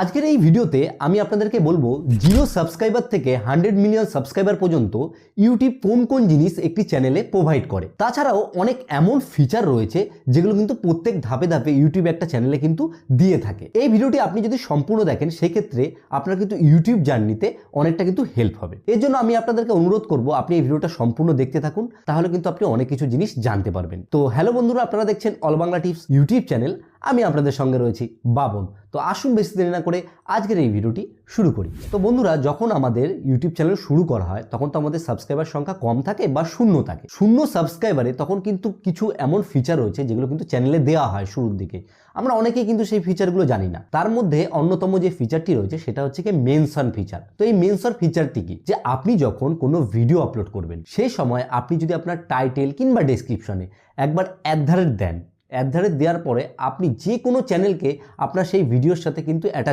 আজকের এই ভিডিওতে আমি আপনাদেরকে বলবো 0 সাবস্ক্রাইবার থেকে 100 মিলিয়ন সাবস্ক্রাইবার পর্যন্ত ইউটিউব কোন কোন জিনিস একটি চ্যানেলে প্রোভাইড করে। তাছাড়াও অনেক এমন ফিচার রয়েছে যেগুলো কিন্তু প্রত্যেক ধাপে ধাপে ইউটিউব একটা চ্যানেলে কিন্তু দিয়ে থাকে। এই ভিডিওটি আপনি যদি সম্পূর্ণ দেখেন সেক্ষেত্রে আপনার কিন্তু ইউটিউব জার্নিতে অনেকটা কিন্তু হেল্প হবে। এর জন্য আমি আপনাদেরকে অনুরোধ করব আপনি এই ভিডিওটা সম্পূর্ণ দেখতে থাকুন, তাহলে কিন্তু আপনি অনেক কিছু জিনিস জানতে পারবেন। তো হ্যালো বন্ধুরা, আপনারা দেখছেন all Bangla tips YouTube channel. আমি আপনাদের সঙ্গে রয়েছি বাবন। তো আসুন বেশি দেরি না করে আজকের এই ভিডিওটি শুরু করি। তো বন্ধুরা, যখন আমাদের ইউটিউব চ্যানেল শুরু করা হয় তখন তো আমাদের সাবস্ক্রাইবার সংখ্যা কম থাকে বা শূন্য থাকে। শূন্য সাবস্ক্রাইবারে তখন কিন্তু কিছু এমন ফিচার রয়েছে যেগুলো কিন্তু চ্যানেলে দেওয়া হয় শুরুর দিকে। আমরা অনেকেই কিন্তু সেই ফিচারগুলো জানি না। তার মধ্যে অন্যতম যে ফিচারটি রয়েছে সেটা হচ্ছে কি মেনশন ফিচার। তো এই মেনশন ফিচারটি কি, যে আপনি যখন কোনো ভিডিও আপলোড করবেন সেই সময় আপনি যদি আপনার টাইটেল কিংবা ডেসক্রিপশনে একবার @ দেন, @ দেওয়ার পরে আপনি যে কোনো চ্যানেলকে আপনার সেই ভিডিওর সাথে কিন্তু অ্যাটাচ